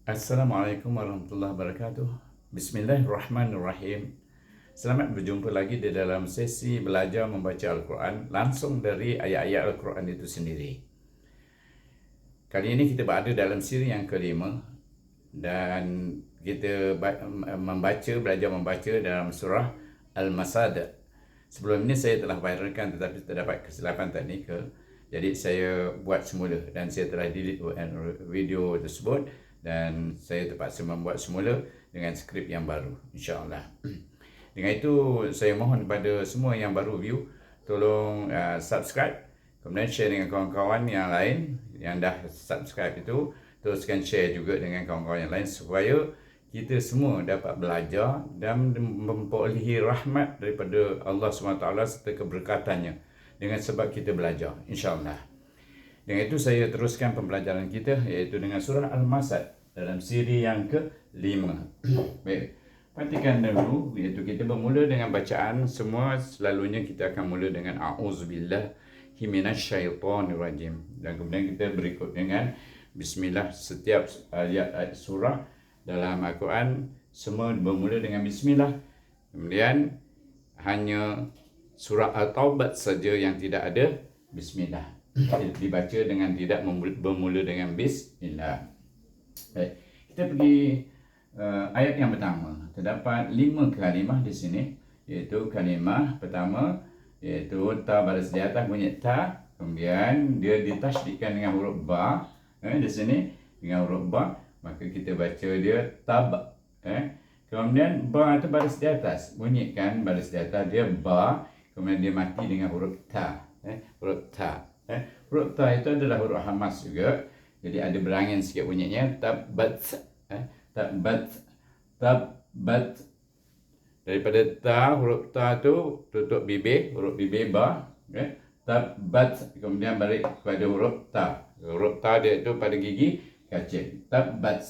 Assalamualaikum warahmatullahi wabarakatuh. Bismillahirrahmanirrahim. Selamat berjumpa lagi di dalam sesi belajar membaca Al-Quran langsung dari ayat-ayat Al-Quran itu sendiri. Kali ini kita berada dalam siri yang kelima dan kita belajar membaca dalam surah Al-Masad. Sebelum ini saya telah viralkan tetapi terdapat kesilapan teknikal. Jadi saya buat semula dan saya telah delete video tersebut dan saya terpaksa membuat semula dengan skrip yang baru, insya-Allah. Dengan itu saya mohon kepada semua yang baru view tolong subscribe, kemudian share dengan kawan-kawan yang lain yang dah subscribe itu, teruskan share juga dengan kawan-kawan yang lain supaya kita semua dapat belajar dan memperolehi rahmat daripada Allah SWT serta keberkatannya dengan sebab kita belajar, insya-Allah. Dengan itu saya teruskan pembelajaran kita iaitu dengan surah Al-Masad dalam siri yang ke-5. Baik, perhatikan dulu iaitu kita bermula dengan bacaan. Semua selalunya kita akan mula dengan A'udzubillahi minasyaitonirrajim dan kemudian kita berikut dengan Bismillah. Setiap ayat surah dalam Al-Quran semua bermula dengan Bismillah. Kemudian hanya surah Al-Taubat saja yang tidak ada Bismillah, dibaca dengan tidak bermula dengan Bismillah. Baik, kita pergi ayat yang pertama. Terdapat 5 kalimah di sini, iaitu kalimah pertama iaitu ta baris di atas bunyi ta, kemudian dia ditasydidkan dengan huruf ba di sini dengan huruf ba, maka kita baca dia tab. Kemudian ba itu baris di atas, bunyikan baris di atas dia ba, kemudian dia mati dengan huruf ta. Huruf ta. Huruf ta itu adalah huruf hamas juga. Jadi ada berangin sikit bunyinya. Tabat. Tabat. Tabat. Daripada ta, huruf ta tu tutup bibir, huruf bibir ba. Tabat. Kemudian balik kepada huruf ta. Huruf ta dia itu pada gigi kacil. Tabat.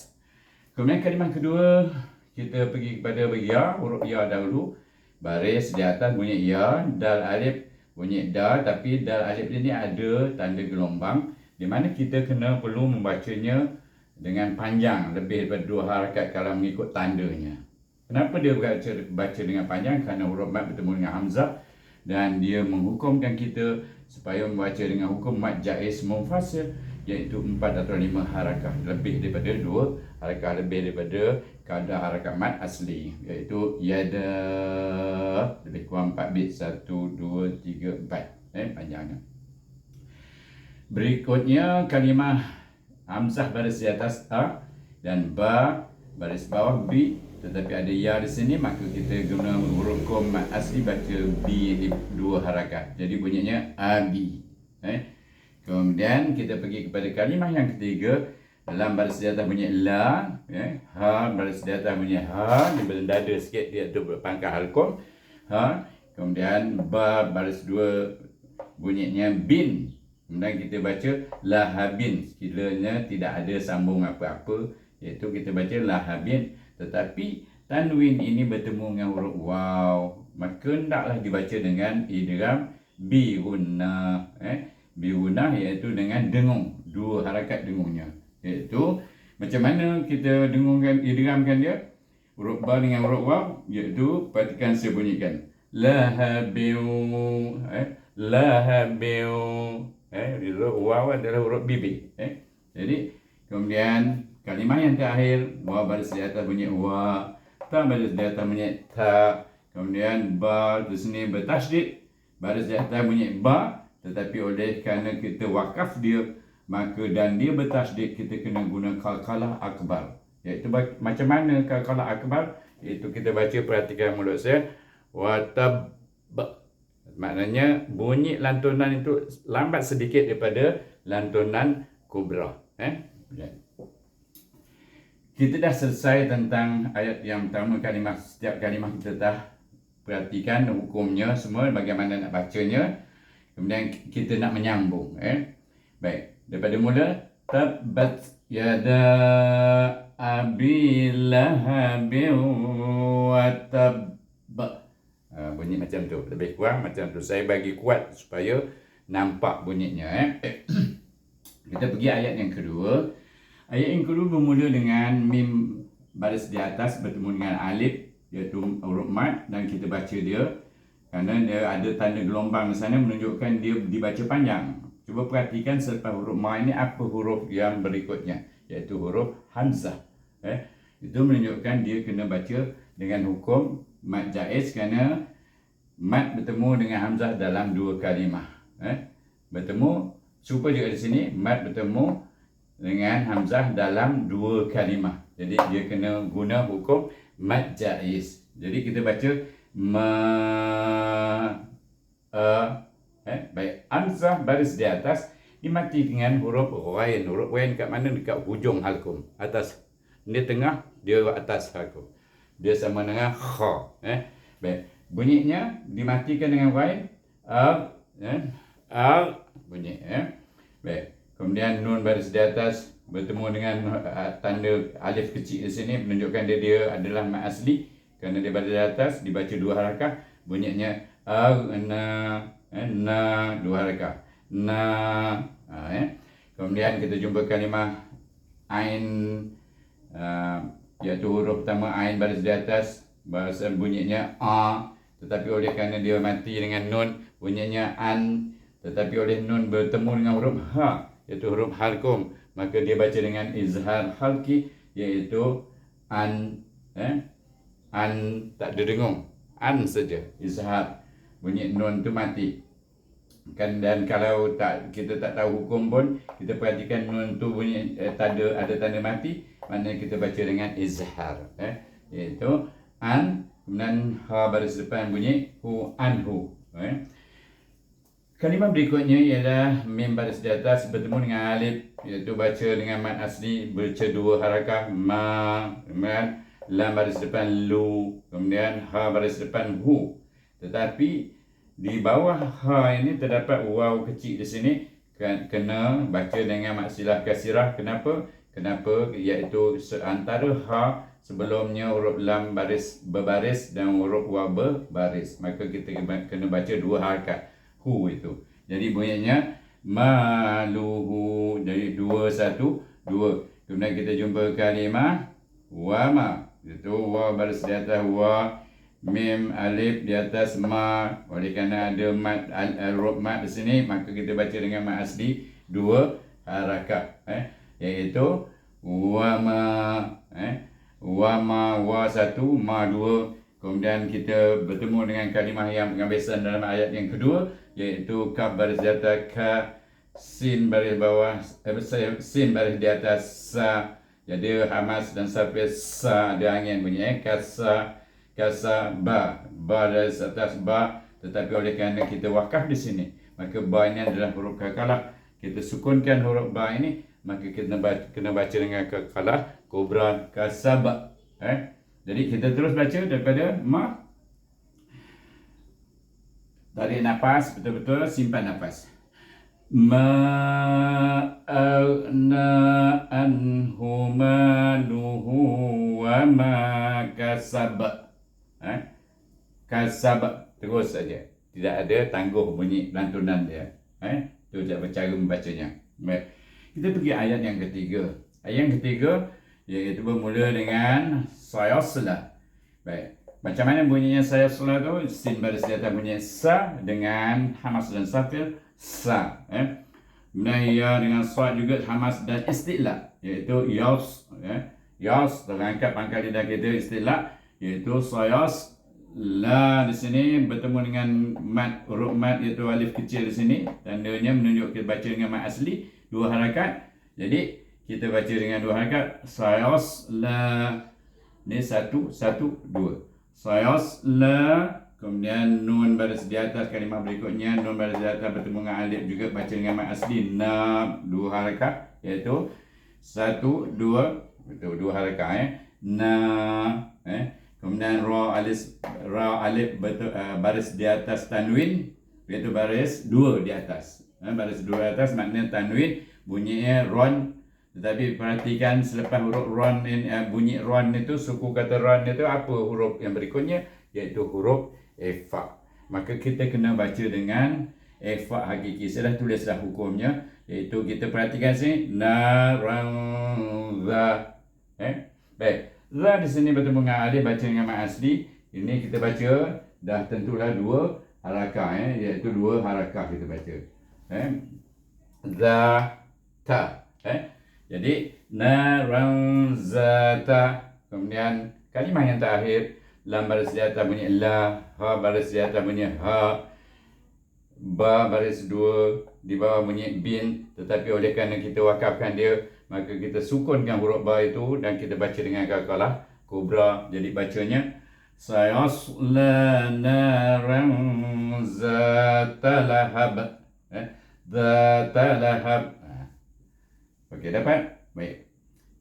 Kemudian kalimah kedua, kita pergi kepada ya, huruf ya dahulu. Baris di atas bunyi ya, dal alif bunyi dal, tapi dal alif ini ada tanda gelombang di mana kita perlu membacanya dengan panjang, lebih daripada 2 harakat kalau mengikut tandanya. Kenapa dia baca dengan panjang? Kerana huruf mat bertemu dengan hamzah dan dia menghukumkan kita supaya membaca dengan hukum mat jaiz munfasil, iaitu 4 atau 5 harakat, lebih daripada 2 harakat, lebih daripada kadar harakat mat asli, iaitu yada, lebih kurang 4 bit, 1, 2, 3, 4 panjangnya. Berikutnya kalimah hamzah baris di atas a dan ba baris bawah b, tetapi ada ya di sini, maka kita guna huruf mat asli baca b di 2 harakat, jadi bunyinya abi. Kemudian kita pergi kepada kalimah yang ketiga. Dalam baris di atas bunyi la, ha baris di atas bunyi ha, di belakang dada sikit dia tu pangkal halqum, ha. Kemudian ba baris 2 bunyinya bin. Kemudian kita baca lahabin, sekiranya tidak ada sambung apa-apa, iaitu kita baca lahabin. Tetapi tanwin ini bertemu dengan huruf waw, maka hendaklah dibaca dengan idgham bihunna. Bihunna iaitu dengan dengung, 2 harakat dengungnya. Iaitu macam mana kita dengungkan, idghamkan dia huruf ba dengan huruf waw, iaitu perhatikan saya bunyikan lahabiu, lahabiu. Huruf waw adalah huruf bibir. Jadi kemudian kalimah yang terakhir, wa baris di atas bunyi wa, ta baris di atas bunyi ta, kemudian ba di sini bertasydid, baris di atas bunyi ba, tetapi oleh kerana kita wakaf dia, maka dan dia bertasydid, kita kena guna qalqalah akbar. Iaitu macam mana qalqalah akbar? Iaitu kita baca, perhatikan mulut saya, watab, maknanya bunyi lantunan itu lambat sedikit daripada lantunan kubra. Kita dah selesai tentang ayat yang pertama, kalimah. Setiap kalimah kita dah perhatikan hukumnya semua, bagaimana nak bacanya. Kemudian kita nak menyambung. Baik, daripada mula tabat yada abi lahabin wa tab. Bunyi macam tu, lebih kurang macam tu. Saya bagi kuat supaya nampak bunyinya. Kita pergi ayat yang kedua. Ayat yang kedua bermula dengan mim baris di atas bertemu dengan alif, iaitu huruf mat, dan kita baca dia kerana dia ada tanda gelombang di sana menunjukkan dia dibaca panjang. Cuba perhatikan selepas huruf ma ini apa huruf yang berikutnya, iaitu huruf hamzah. Itu menunjukkan dia kena baca dengan hukum mat jaiz kerana mat bertemu dengan hamzah dalam dua kalimah. Bertemu, serupa juga di sini, mat bertemu dengan hamzah dalam dua kalimah. Jadi dia kena guna hukum mat jaiz. Jadi kita baca baik, hamzah baris di atas dimati dengan huruf ghain. Huruf ghain kat mana? Dekat hujung halkum. Atas. Di tengah, dia atas halkum. Dia sama dengan kha. Baik. Bunyinya dimatikan dengan ghain. Bunyi. Baik. Kemudian nun baris di atas bertemu dengan tanda alif kecil di sini menunjukkan dia adalah mat asli. Kerana dia baris di atas dibaca dua harakah. Bunyinya na dua harakah. Kemudian kita jumpa kalimah ain, iaitu huruf pertama ain baris di atas, bahasa bunyinya a, tetapi oleh kerana dia mati dengan nun bunyinya an, tetapi oleh nun bertemu dengan huruf ha, iaitu huruf halkum, maka dia baca dengan izhar halki, iaitu an, an tak ada dengung, an saja, izhar, bunyi nun tu mati. Dan kalau kita tak tahu hukum pun, kita perhatikan nun tu bunyi ada tanda mati, maknanya kita baca dengan izhar, iaitu an, kemudian ha baris depan bunyi hu, anhu. Kalimah berikutnya ialah mim baris di atas bertemu dengan alif, iaitu baca dengan mat asli, baca dua harakah ma, kemudian lam baris depan lu, kemudian ha baris depan hu. Tetapi di bawah ha ini terdapat waw kecil di sini, kena baca dengan maksilah kasirah. Kenapa? Iaitu antara ha sebelumnya huruf lam baris berbaris dan huruf waw berbaris, maka kita kena baca dua harakat hu itu. Jadi bunyinya maluhu, jadi 2 1 2. Kemudian kita jumpa kalimah wama, itu waw baris di atas wa, mim alif di atas ma. Oleh kerana ada mat huruf mat di sini, maka kita baca dengan mat asli dua harakat, iaitu wama, wama wa satu, ma dua. Kemudian kita bertemu dengan kalimah yang penghabisan dalam ayat yang kedua, iaitu kaf baris di atas ka, sin baris bawah, sin baris di atas sa. Jadi hamas dan sampai sa ada angin bunyi, kasa ba dari atas ba, tetapi oleh kerana kita wakaf di sini, maka ba ini adalah huruf kakalah. Kita sukunkan huruf ba ini, maka kita kena baca dengan kakalah kubra kasaba. Jadi kita terus baca daripada ma. Tarik nafas betul-betul, simpan nafas. Ma aghna anhu maluhu wa ma kasaba. Kasab, terus saja, tidak ada tangguh bunyi lantunan dia. Itu cara membacanya. Baik. Kita pergi ayat yang ketiga. Ayat yang ketiga iaitu bermula dengan sayasla. Baik. Macam mana bunyinya sayasla tu? Sin baris di atas bunyi sa dengan hamas dan safir sa. Kemudian ya dengan sad juga hamas dan istilah, iaitu yas. Yas terangkat pangkal lidah kita, istilah, iaitu sayas. La di sini bertemu dengan mat, huruf mat iaitu alif kecil di sini, tandanya menunjuk kita baca dengan mat asli dua harakat. Jadi kita baca dengan dua harakat, sayas la. Ni 1 1 2. Sayas la. Kemudian nun baris di atas kalimah berikutnya, nun baris di atas bertemu dengan alif juga baca dengan mat asli na, dua harakat, iaitu 1 2, betul, dua harakat, na. Kemudian ra alif baris di atas tanwin, iaitu baris dua di atas. Baris dua di atas maknanya tanwin, bunyinya ron. Tetapi perhatikan selepas huruf ron ini, bunyi ron itu, suku kata ron itu apa huruf yang berikutnya, iaitu huruf ifa. Maka kita kena baca dengan ifa hakiki. Saya dah tulislah hukumnya, iaitu kita perhatikan sini, na ran za. Baik, za di sini bertemu dengan alif, baca dengan mat asli. Ini kita baca dah tentulah dua harakah, iaitu dua harakah kita baca. Za ta. Jadi naran zata. Kemudian kalimah yang terakhir, lam baris di atas bunyi la, ha baris di atas bunyi ha, ba baris dua di bawah bunyi bin. Tetapi oleh kerana kita wakafkan dia, maka kita sukunkan huruf ba itu dan kita baca dengan qalqalah kubra. Jadi bacanya sayasla naran zata lahab. Zata lahab. Okey, dapat? Baik.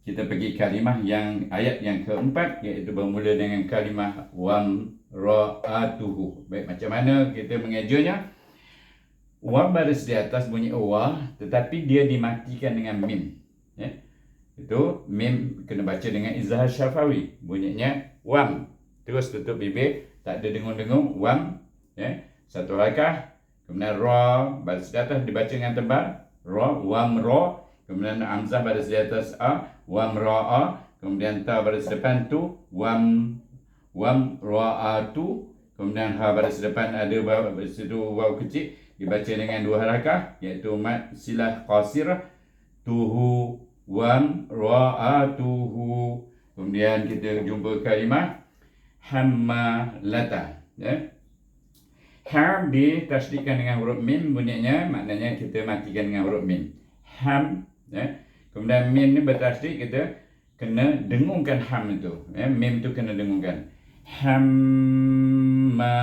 Kita pergi kalimah yang ayat yang keempat, iaitu bermula dengan kalimah wamra'atuhu. Baik, macam mana kita mengejanya? Wa baris di atas bunyi wa, tetapi dia dimatikan dengan mim. Itu mim kena baca dengan izhar syafawi. Bunyinya wam. Terus tutup bibir, tak ada dengung-dengung, wam. Satu harakah. Kemudian ra baris di atas dibaca dengan tebal, ra, wam ra. Kemudian hamzah baris di atas a, wam ra'a. Kemudian ta baris depan tu, wam ra'atu. Kemudian ha baris depan ada baris situ waw kecil, dibaca dengan dua harakah, iaitu mat silah qasirah, tuhu, wam ra'atuhu. Kemudian kita jumpa kalimah hammalata. Ham ditasdidkan dengan huruf mim, bunyinya maknanya kita matikan dengan huruf mim. Ham. Kemudian mim ni bertasdid, kita kena dengungkan ham itu. Mim itu kena dengungkan. Hamma.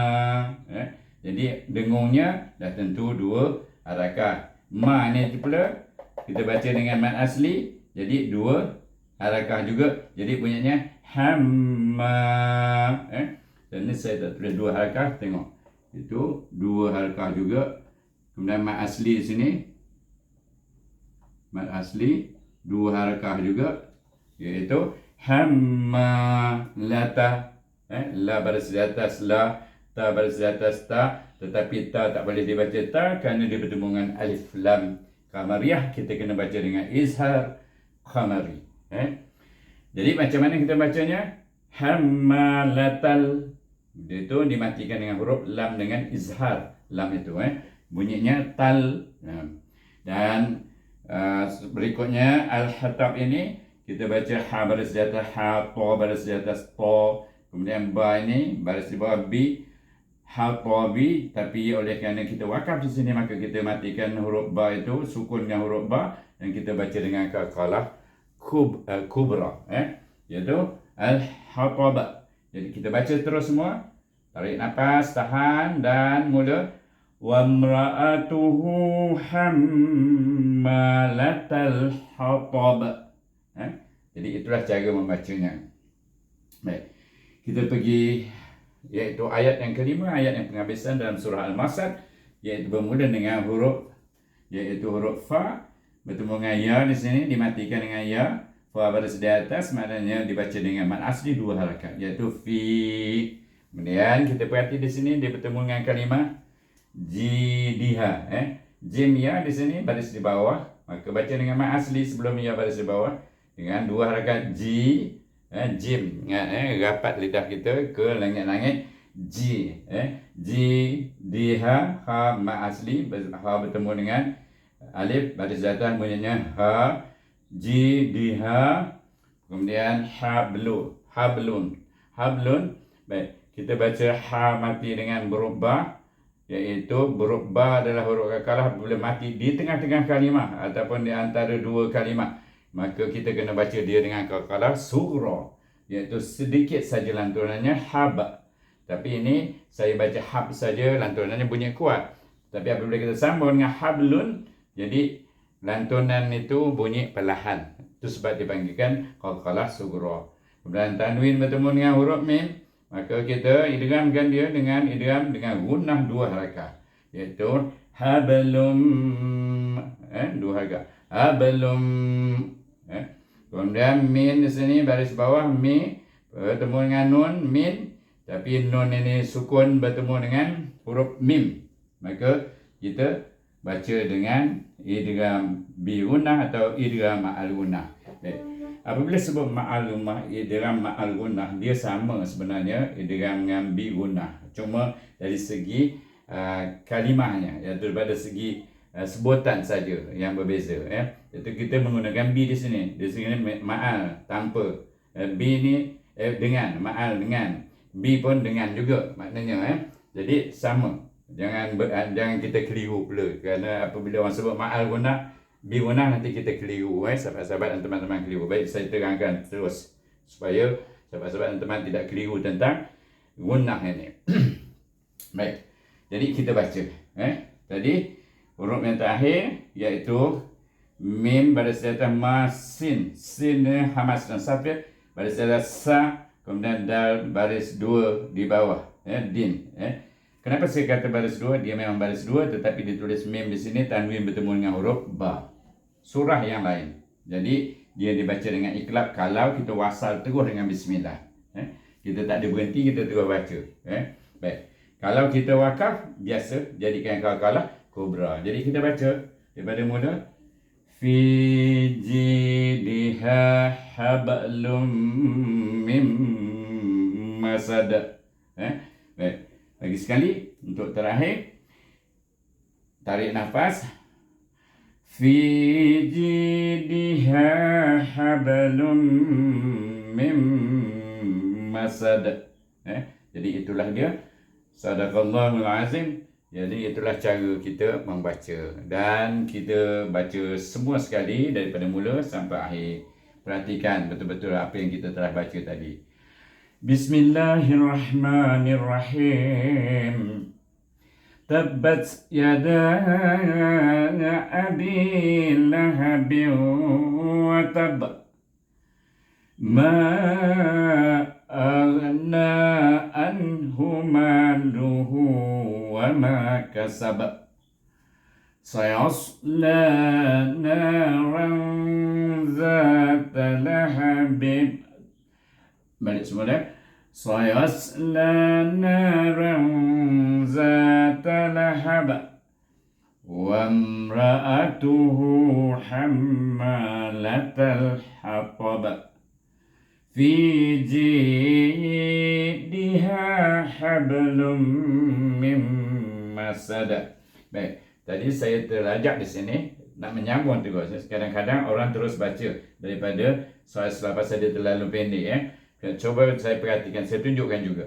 Jadi dengungnya dah tentu dua harakah. Ma ni pula kita baca dengan mat asli, jadi dua harakah juga. Jadi bunyinya hamma. Dan ni saya tak tulis dua harakah, tengok. Itu dua harakah juga. Kemudian mat asli sini, mat asli dua harakah juga, iaitu hammalata. La baris di atas la, ta baris di atas ta, tetapi ta tak boleh dibaca ta kerana dia bertemu dengan alif lam qamariyah. Kita kena baca dengan izhar qamari. Jadi macam mana kita bacanya? Hammalatal. Dia itu dimatikan dengan huruf lam dengan izhar lam itu. Bunyinya tal. Dan berikutnya al-hatab ini kita baca ha baris di atas ha, ta baris di atas ta. Kemudian ba ini baris di bawah bi, ha ta bi. Tapi oleh kerana kita wakaf di sini, maka kita matikan huruf ba itu, sukunkan huruf ba, dan kita baca dengan qalqalah kubra, iaitu al-hatab. Jadi kita baca terus semua. Tarik nafas, tahan dan mula. Wamra'atuhu hammalatal hatab. Jadi itulah cara membacanya. Baik. Kita pergi, iaitu ayat yang kelima, ayat yang penghabisan dalam surah Al-Masad, iaitu bermula dengan huruf, iaitu huruf fa, bertemu dengan ya di sini, dimatikan dengan ya. Fa baris di atas, maknanya dibaca dengan mat asli dua harakat, iaitu fi. Kemudian kita perhati di sini dia bertemu dengan kalimah jidiha. Jim ya di sini baris di bawah, maka baca dengan mat asli sebelum ya baris di bawah dengan dua harakat ji. Jim, rapat lidah kita ke langit-langit. Ji, ji diha, ha mat asli, ha bertemu dengan alif baris di atas, bunyinya ha. Ji diha. Kemudian hablun. Baik, kita baca ha mati dengan huruf ba, iaitu huruf ba adalah huruf qalqalah bila mati di tengah-tengah kalimah ataupun di antara dua kalimah, maka kita kena baca dia dengan qalqalah sughra, iaitu sedikit saja lantunannya hab. Tapi ini saya baca hab saja, lantunannya bunyi kuat. Tapi apabila kita sambung dengan hablun, jadi lantunan itu bunyi perlahan. Itu sebab dipanggilkan qalqalah sughra. Kemudian tanwin bertemu dengan huruf mim, maka kita idghamkan dia dengan idgham dengan gunnah dua harakah, iaitu hablum, dua harakah, hablum. Kemudian min di sini baris bawah mi bertemu dengan nun min, tapi nun ini sukun bertemu dengan huruf mim, maka kita baca dengan idgham bi gunnah atau idgham al gunnah. Apabila sebut ma'alumah, idgham ma'al gunnah, dia sama sebenarnya idgham dengan bi gunnah. Cuma dari segi kalimahnya, iaitu daripada segi sebutan saja yang berbeza. Itu kita menggunakan bi di sini. Di sini ma'al tanpa. Bi ni dengan, ma'al dengan. Bi pun dengan juga maknanya. Jadi sama. Jangan kita keliru pula. Kerana apabila orang sebut ma'al gunnah, bi gunnah, nanti kita keliru, sahabat-sahabat dan teman-teman keliru. Baik, saya terangkan terus supaya sahabat-sahabat dan teman tidak keliru tentang gunnah ini. Baik, jadi kita baca. Tadi huruf yang terakhir iaitu mim baris datar ma sin. Sin hamas dan safir baris datar sa, kemudian dal baris 2 di bawah, din. Kenapa saya kata baris 2? Dia memang baris 2, tetapi ditulis mim di sini tanwin bertemu dengan huruf ba. Surah yang lain. Jadi dia dibaca dengan iklab kalau kita wasal terus dengan bismillah. Kita tak ada berhenti, kita terus baca. Baik. Kalau kita wakaf, biasa jadikan qalqalah kubra. Jadi kita baca daripada mula. Fi jidha hablum mim masad. Baik. Lagi sekali untuk terakhir. Tarik nafas. Fi jidha hablum mim masad. Jadi itulah dia. Sadaqallahul azim. Jadi itulah cara kita membaca. Dan kita baca semua sekali daripada mula sampai akhir. Perhatikan betul-betul apa yang kita telah baca tadi. Bismillahirrahmanirrahim. Tabbat yada abi lahabin wa tab. Ma aghna anhu maluhu wa ma kasab. Sayasla naran zata lahabin. Balik semula. Sayasla naran zata lahab wa imra'atuhu hammalatal hatab fi jidha hablum mim masad. Baik, tadi saya terlajak di sini nak menyambung terus. Kadang-kadang orang terus baca daripada soal pasal dia terlalu pendek. Coba saya perhatikan, saya tunjukkan juga.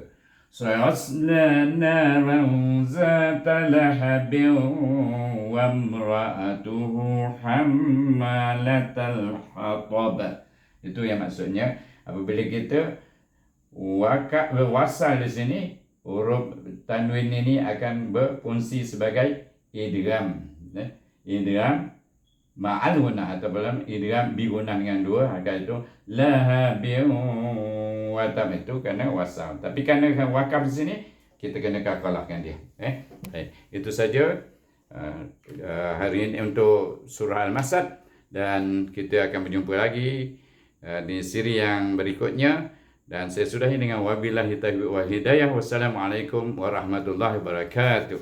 Sayasla naran zata lahabin wa imra'atuhu hammalatal hatab. Itu yang maksudnya apabila kita wasal di sini, huruf tanwin ini akan berfungsi sebagai idgham. Idgham ma'al gunnah ataupun idgham bi gunnah dengan 2, agar itu lahabin watam itu kerana wasal. Tapi kerana wakaf di sini, kita kena qalqalahkan dia. Itu saja hari ini untuk surah Al-Masad, dan kita akan berjumpa lagi di siri yang berikutnya, dan saya sudahi dengan wabillahi taufiq wal hidayah. Wassalamualaikum warahmatullahi wabarakatuh.